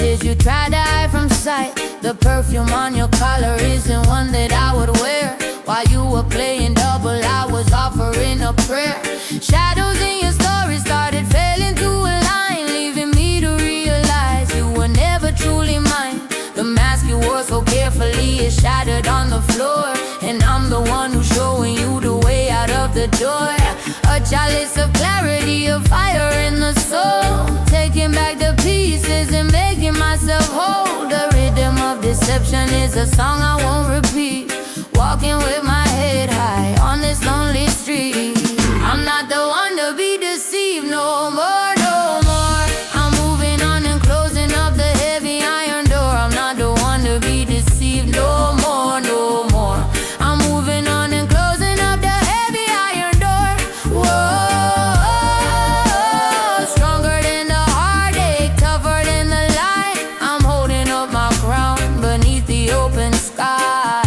did you try to hide from sight? The perfume on your collar isn't one that I would wear. While you were playing double, I was offering a prayer. Shadows in your story started failing to align, leaving me to realize you were never truly mine. The mask you wore so carefully is shattered on the floor, and I'm the one who's showing you the way out of the door. A chalice of clarity, a fire in the soul, taking back the pieces and making myself whole. The rhythm of deception is a song I won't repeat. Walking with my head high on this lonely street. I'm not the one to be deceived no more, no more. I'm moving on and closing up the heavy iron door. I'm not the one to be deceived no more, no more. I'm moving on and closing up the heavy iron door. Whoa, stronger than the heartache, tougher than the light. I'm holding up my crown beneath the open sky.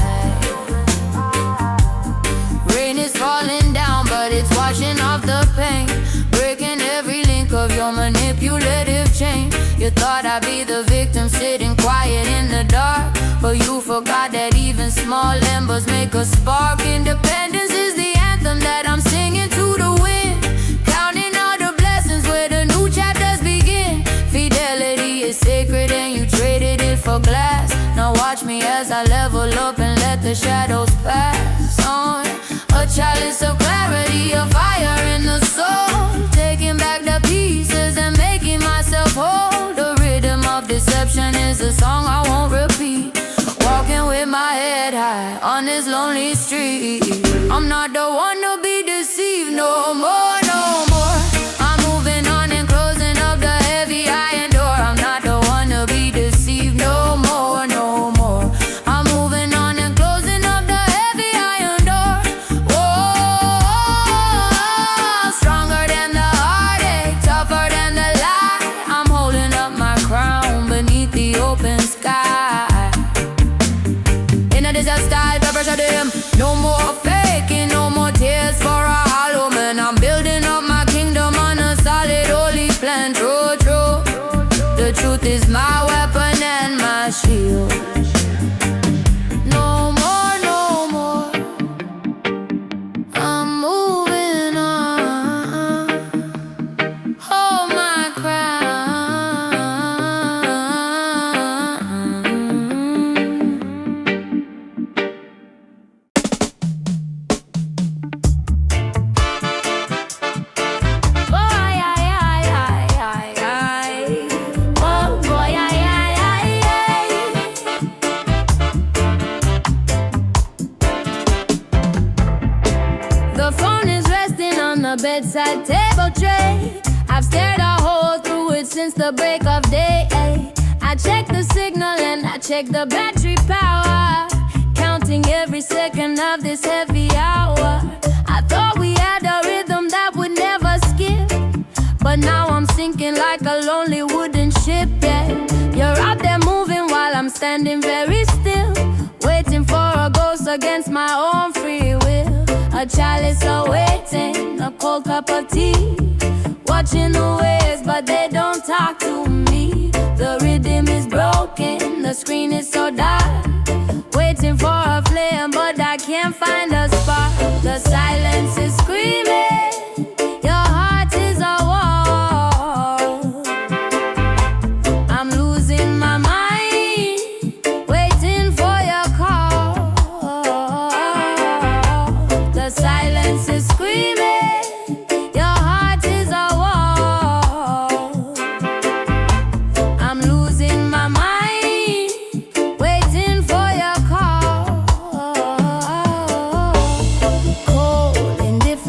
Rain is falling down, but it's washing off the pain, breaking every link of your manipulative chain. You thought I'd be the victim sitting quiet in the dark, but you forgot that even small embers make a spark. Independence is the anthem that I'm singing to the wind, counting all the blessings where the new chapters begin. Fidelity is sacred and you traded it for glass. Now watch me as I level up and let the shadows pass on. A chalice of clarity, a fire in the soul, taking back the pieces and making myself whole. The rhythm of deception is a song I won't repeat. Walking with my head high on this lonely street. I'm not the one to be deceived no more, no more. I'm moving on and closing up the heavy iron door. I'm not the one to be deceived no more, no more. I'm moving on and closing up the heavy iron door. Whoa, stronger than the heartache, tougher than the light. I'm holding up my crown beneath the open sky. In a desert style, the pressure them. No more faking, no more tears for a hollow man. I'm building up my kingdom on a solid holy plan. True, true. The truth is my weapon and my shield. No more, no more. I'm moving on. Hold my crown. Boy, oh boy, The phone is resting on the bedside table tray. I've stared a hole through it since the break of day. I check the signal and I check the battery power, counting every second of this heavy hour. I thought we had a rhythm that would never skip, but now I'm sinking like a lonely wooden ship, yeah. You're out there moving while I'm standing very still, waiting for a ghost against my own free will. A chalice awaiting, a cold cup of tea, watching the waves but they don't talk to me. The rhythm is broken, the screen is so dark, waiting for a flame but I can't find a spark. The silence is screaming, your heart is a wall. I'm losing my mind, waiting for your call. The silence is screaming, your heart is a wall. I'm losing my mind, waiting for your call. Cold, indifferent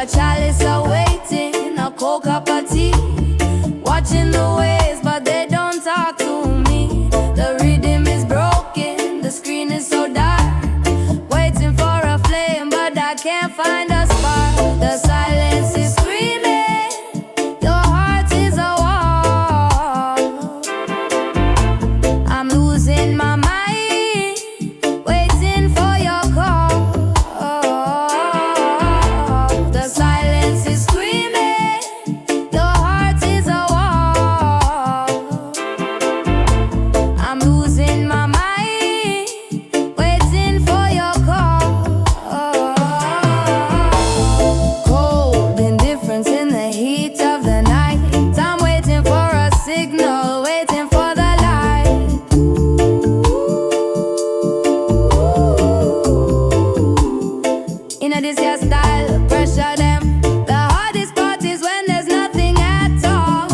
chalice are waiting, a cold cup of tea. Watching the waves, but they don't talk to me. The rhythm is broken, the screen is so dark. Waiting for a flame, but I can't find a spark. The silence is screaming, your heart is a wall. I'm losing my mind, waiting for your call. The silence is screaming, your heart is a wall. I'm losing my mind, waiting for your call. Cold indifference in the heat of the night. I'm waiting for a signal, waiting for the light. In a this your style, pressure them. The hardest part is when there's nothing at all.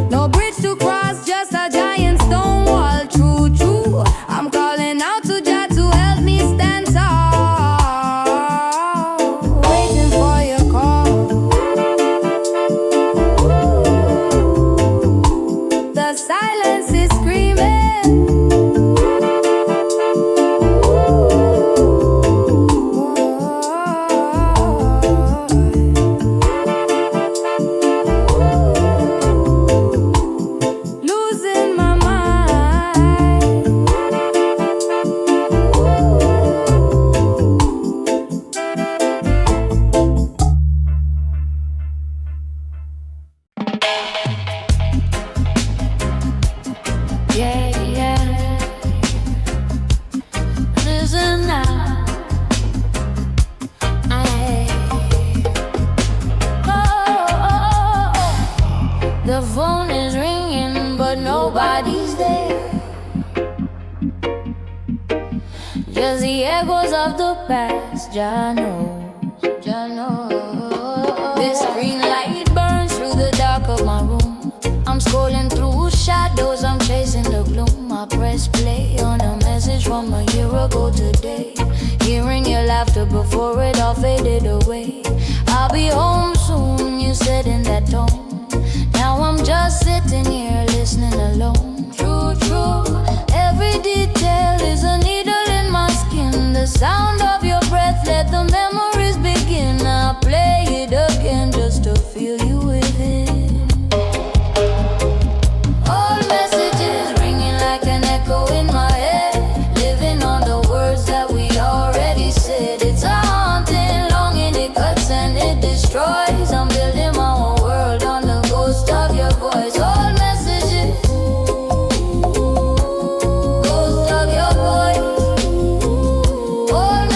No bridge to cross, just a giant stone wall. True, true. I'm calling out to Jah to help me stand tall. Waiting for your call. The silence is screaming. Losing my mind. Yeah, yeah. Listen now. Ay. Oh, oh, oh. The phone is ringing, but nobody's there. Just the echoes of the past. Jah knows, Jah knows. This green light burns through the dark of my room. I'm scrolling through shadows, I'm chasing the gloom. I press play on a message from a year ago today. Hearing your laughter before it all faded away. I'll be home soon, you said in that tone. Now I'm just sitting here listening alone. True, true. Every detail is a needle in my skin. The sound of your breath, let the memories begin. I'll play it again just to feel you within. All messages ringing like an echo in my head. Living on the words that we already said. It's a haunting longing, it cuts and it destroys. I'm building my own world on the ghost of your voice. All messages, ghost of your voice. All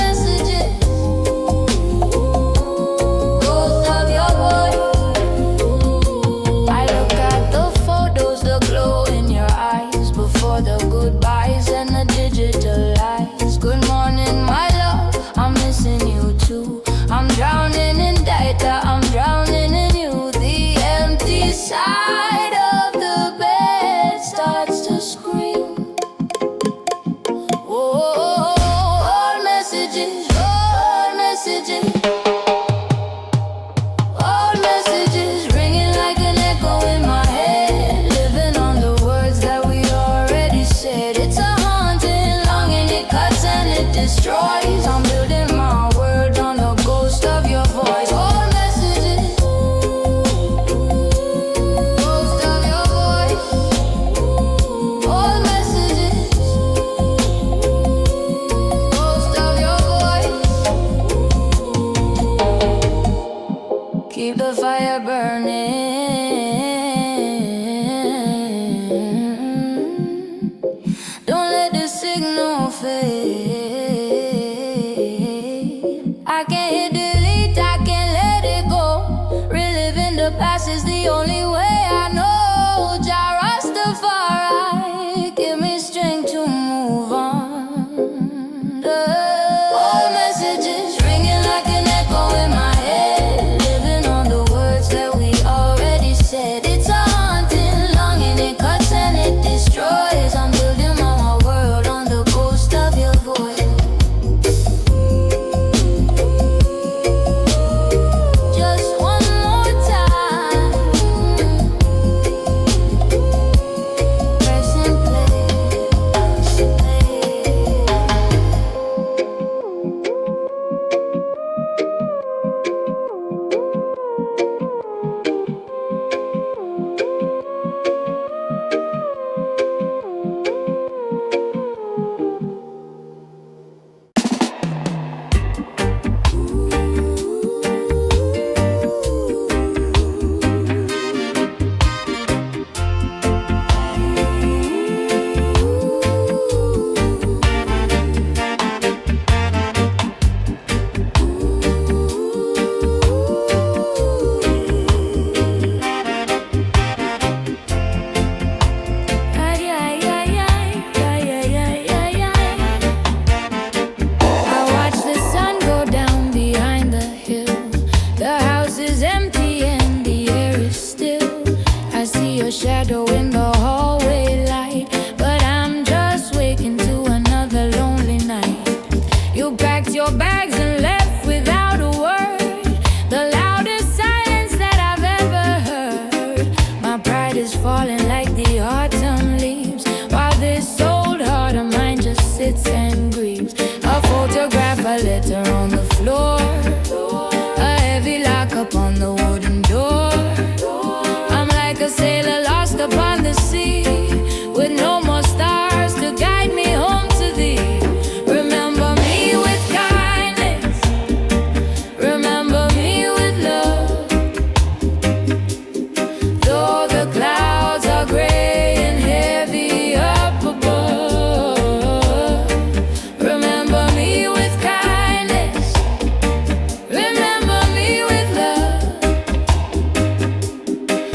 shadow in the hallway light, but I'm just waking to another lonely night. You packed your bags and left without a word, the loudest silence that I've ever heard. My pride is falling like the autumn leaves, while this old heart of mine just sits and grieves. A photograph, a letter on the floor, a heavy lock upon the wooden door. I'm like a sailor lost upon the sea, with no more stars to guide me home to thee. Remember me with kindness, remember me with love. Though the clouds are gray and heavy up above, remember me with kindness, remember me with love.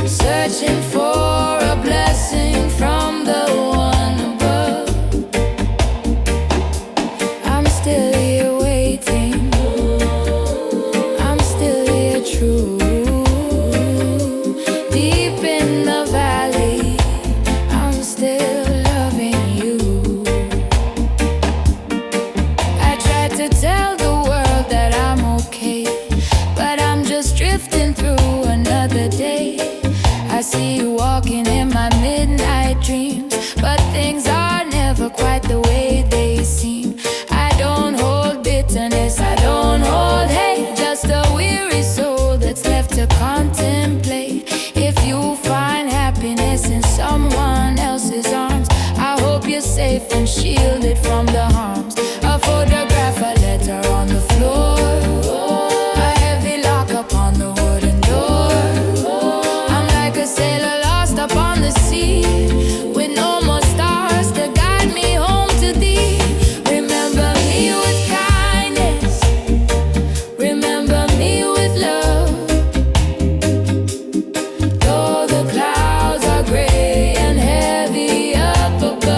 Searching for a blessing from the one above. I'm still here waiting, I'm still here true. Deep in the valley, I'm still loving you. I tried to tell the world that I'm okay, but I'm just drifting through another day. I see you walking in my midnight dreams, but things are never quite the way they seem. I don't hold bitterness, I don't hold hate, just a weary soul that's left to contemplate. If you find happiness in someone else's arms, I hope you're safe and shielded from the harms. A photograph, a letter on the floor, a heavy lock upon the wooden door. I'm like a sailor lost upon the sea, with no more stars to guide me home to thee. Remember me with kindness, remember me with love. Though the clouds are gray and heavy up above,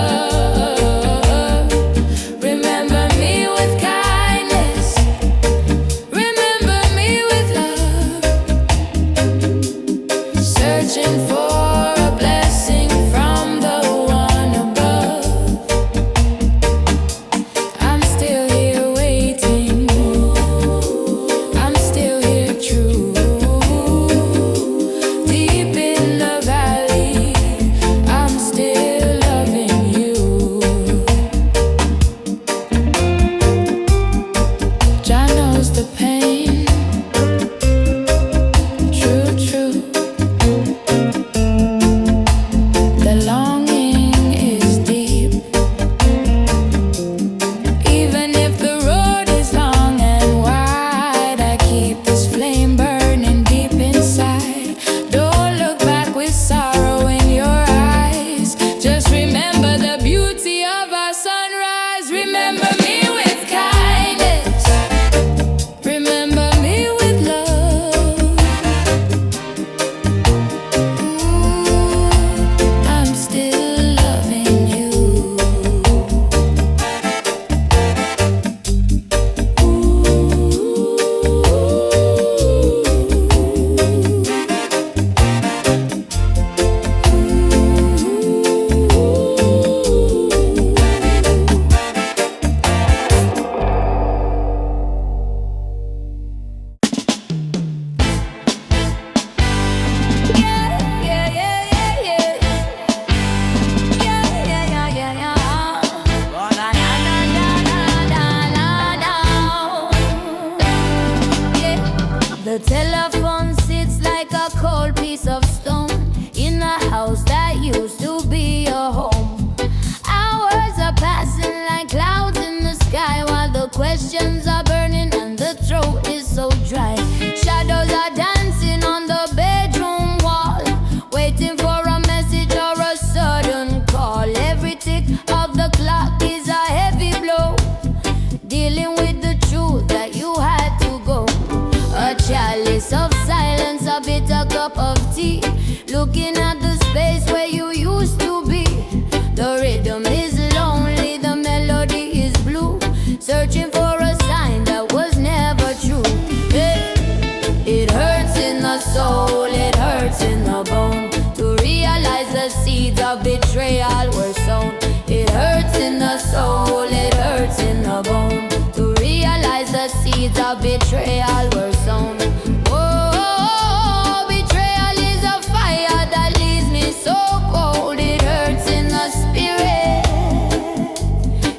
the seeds of betrayal were sown. It hurts in the soul, it hurts in the bone, to realize the seeds of betrayal were sown. Oh, betrayal is a fire that leaves me so cold. It hurts in the spirit,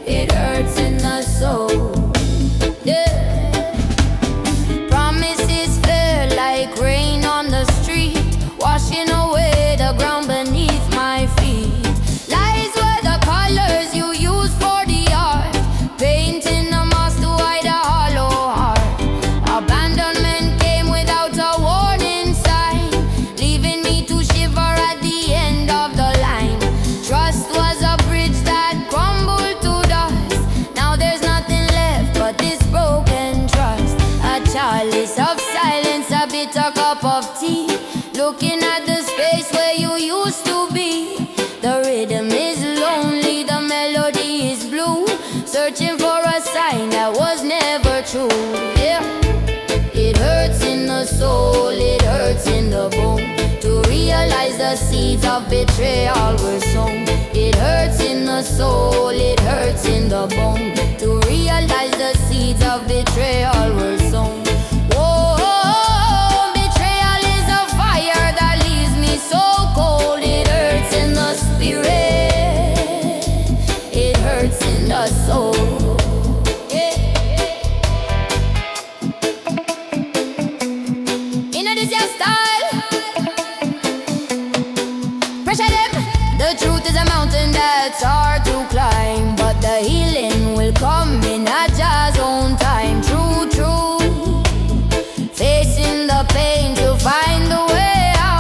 it hurts in the soul. Yeah. Promises fell like rain on the street, washing away the ground beneath my feet. Lies were the colors you used for the art, painting the mask to hide a hollow heart. Abandonment came without a warning sign, leaving me to shiver at the end of the line. Trust was a bridge that crumbled to dust. Now there's nothing left but this broken trust. A chalice of silence, a bitter cup of tea, looking at the space where you used to be. The rhythm is lonely, the melody is blue, searching for a sign that was never true. Yeah. It hurts in the soul, it hurts in the bone, to realize the seeds of betrayal were sown. It hurts in the soul, it hurts in the bone, to realize the seeds of betrayal were sown. Oh, betrayal is a fire that leaves me so cold. It hurts in the spirit, it hurts in the soul. Yeah. You know this your style. Pressure them. The truth is a mountain that's hard to climb, but the healing will come in a Jah's own time. True, true. Facing the pain to find the way out.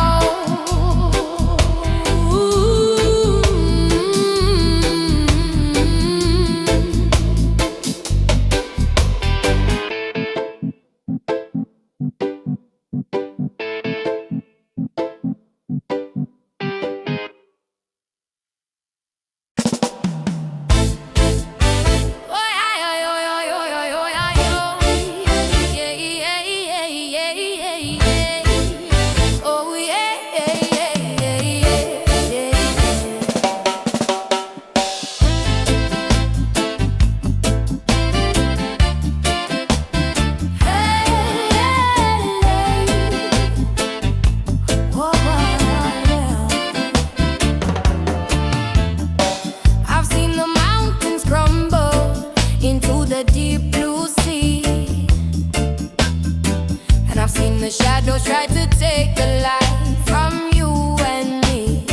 I've seen the mountains crumble into the deep blue sea, and I've seen the shadows try to take the light from you and me.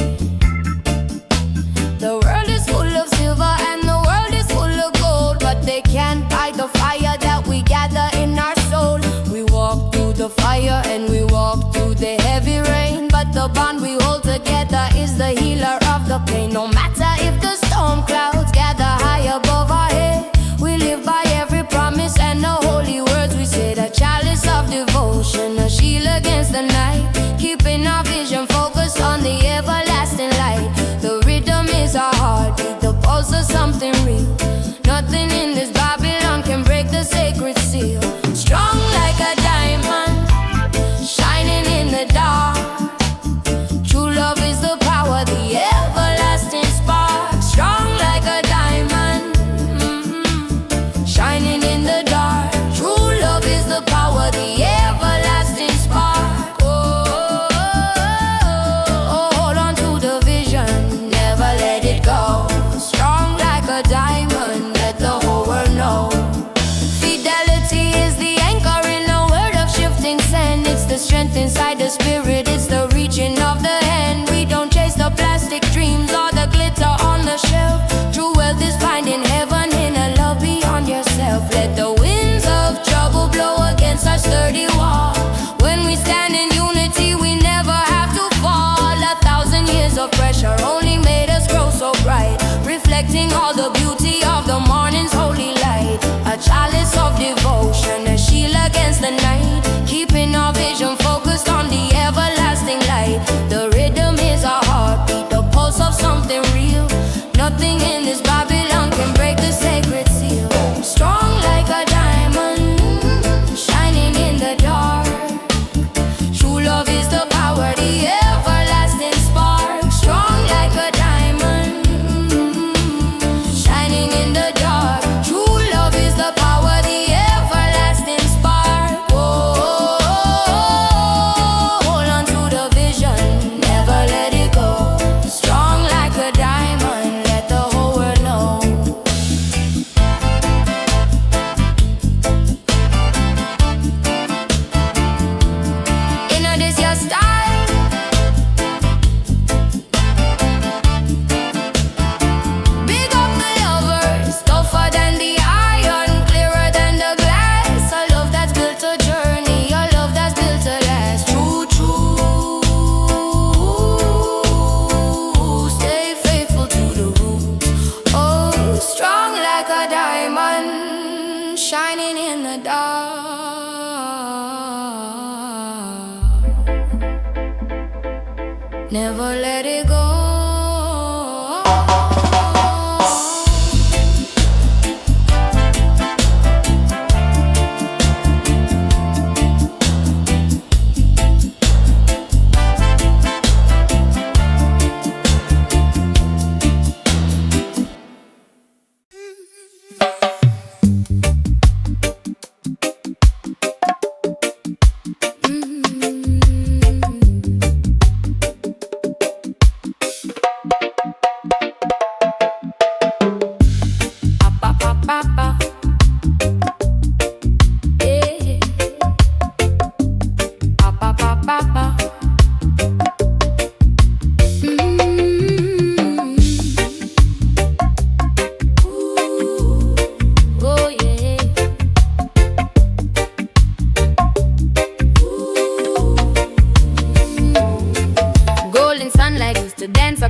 The world is full of silver and the world is full of gold, but they can't buy the fire that we gather in our soul. We walk through the fire and we walk through the heavy rain, but the bond we hold together is the healer of the pain. No matter if the storm clouds gather high above our head, we live by every promise and the holy words we say. The chalice of devotion, a shield against the night, keeping our vision focused on the everlasting light. The rhythm is our heartbeat, the pulse of something real. Nothing in this Babylon can break the sacred seal. Strong like a diamond, shining in the dark. True love is the power, the everlasting spark.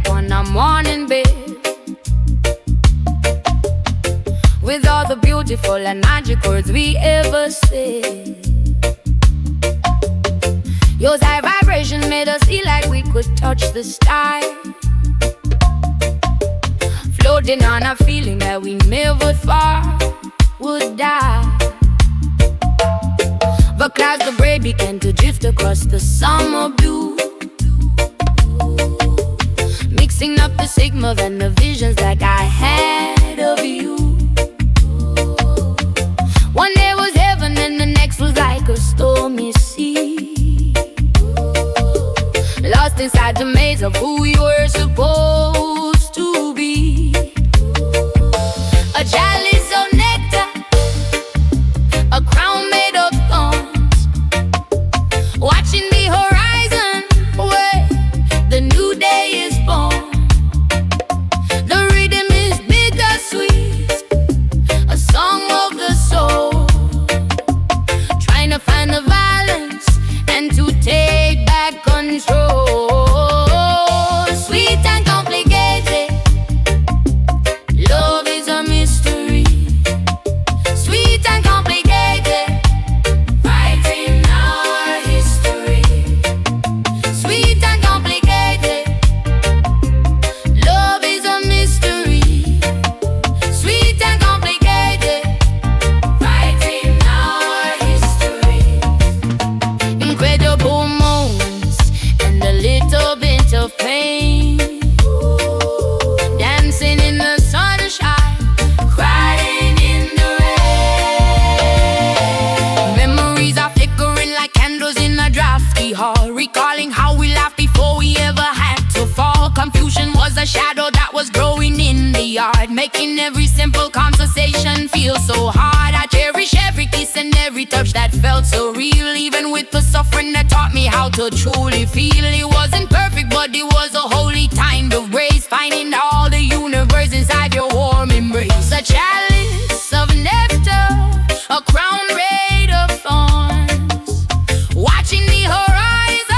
upon a morning bed, with all the beautiful and magic words we ever said. Your high vibration made us feel like we could touch the sky, floating on a feeling that we never thought would die. But clouds of gray began to drift across the summer blue, mixing up the sigma and the visions that I had of you. One day was heaven and the next was like a stormy sea, lost inside the maze of who we were supposed to be. A chalice of nectar, a crown made of thorns, watching the horizon where the new day is born. The rhythm is bittersweet, a song of the soul, trying to find the balance and to take back control. Sweet and complicated, love is a mystery. Sweet and complicated, writing our history. Sweet and complicated, love is a mystery. Sweet and complicated, writing our history. Incredible moments and a little bit of pain, dancing in the sunshine, crying in the rain. Memories are flickering like candles in a drafty hall, recalling how we laughed before we ever had to fall. Confusion was a shadow that was growing in the yard, making every simple conversation feel so hard. I cherish every kiss and every touch that felt so real, even with the suffering that taught me how to truly feel. It wasn't perfect, but it was a holy time of grace, finding all the universe inside your warm embrace. A chalice of nectar, a crown made of thorns, watching the horizon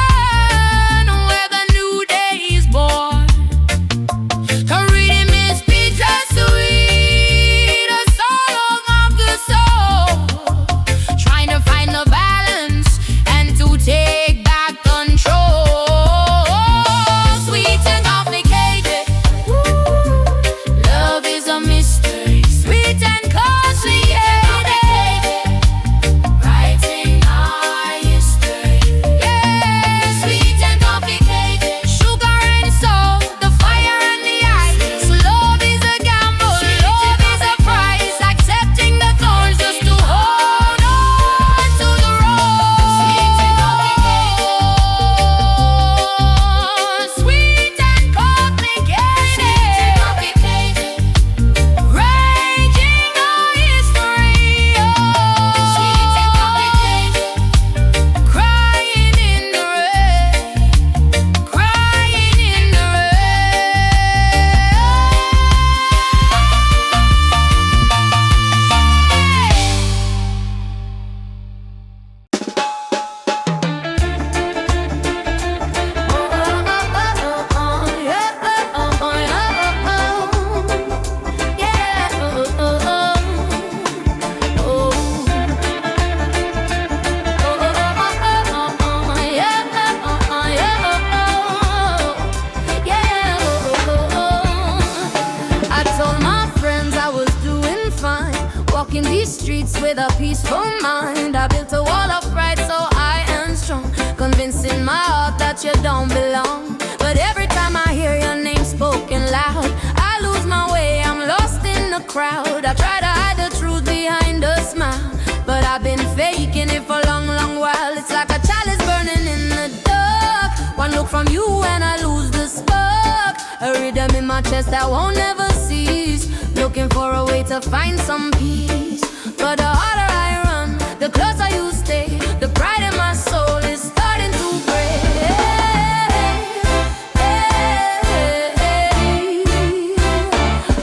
where the new day is born. Her rhythm is bittersweet, a song of the soul, trying to find the balance and to take back control. Sweet and complicated, love is a mystery. Sweet and complicated, writing our history. Yeah, sweet and complicated, sugar and salt, the fire and the ice. Love is a gamble, love is a price, accepting the thorns just to hold on to the road. Sweet and complicated, sweet and complicated, raging our history. Oh, sweet and complicated, crying in the rain, crying in the I told my friends I was doing fine, walking these streets with a peaceful mind. I built a wall of pride so I am strong, convincing my heart that you don't belong. But every time I hear your name spoken loud, I lose my way, I'm lost in the crowd. I try to hide the truth behind a smile, but I've been faking it for a long, long while. It's like a chalice burning in the dark. One look from you and I lose the spark. A rhythm in my chest that won't ever cease, looking for a way to find some peace. But the harder I run, the closer you stay. The pride in my soul is starting to break.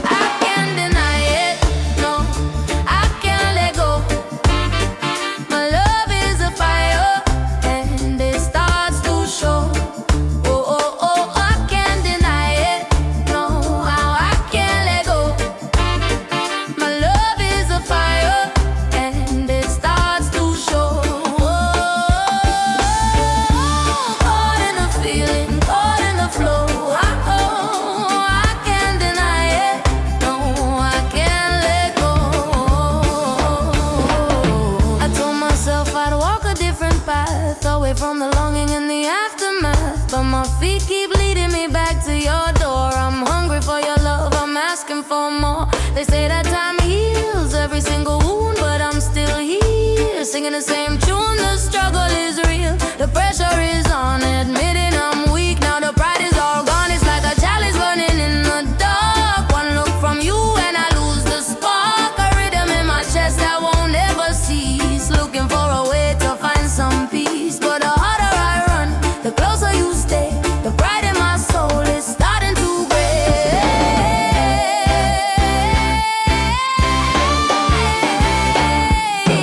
I can't deny it, no, I can't let go. My love is a fire and it starts to show. Oh, oh, oh, I can't deny it. to your door. I'm hungry for your love, I'm asking for more. They say that time heals every single wound, but I'm still here, singing the same tune. The struggle is real, the pressure is on, admitting I'm weak. Now the pride is all gone, it's like a chalice burning in the dark. One look from you and I lose the spark, a rhythm in my chest that won't ever cease, looking for a way to find some peace. But the harder I run, the closer you stay, the pride in my soul is starting to break.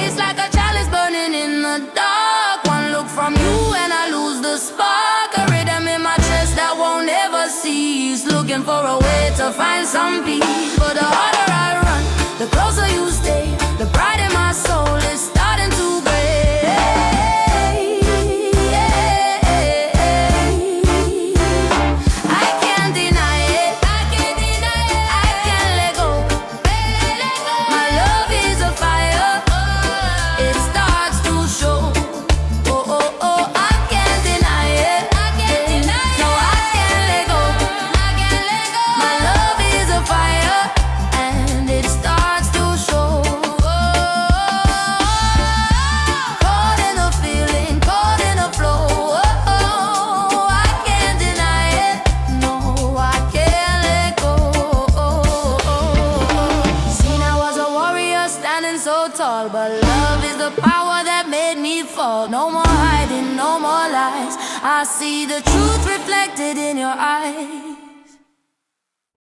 It's like a chalice burning in the dark. One look from you and I lose the spark, a rhythm in my chest that won't ever cease, looking for a way to find some peace. But the harder I run, the closer you stay, the pride in my soul is starting to break. I can't deny it, I can't let go. My love is a fire, it starts to show. Oh, oh, oh, I can't deny it, no, I can't let go. My love is a fire, and it starts to show. Caught in the feeling, caught in the flow. Oh, I can't deny it, no, I can't let go. Seen I was a warrior standing so tall, but love is the power that made me fall. No more hiding, no more lies, I see the truth reflected in your eyes.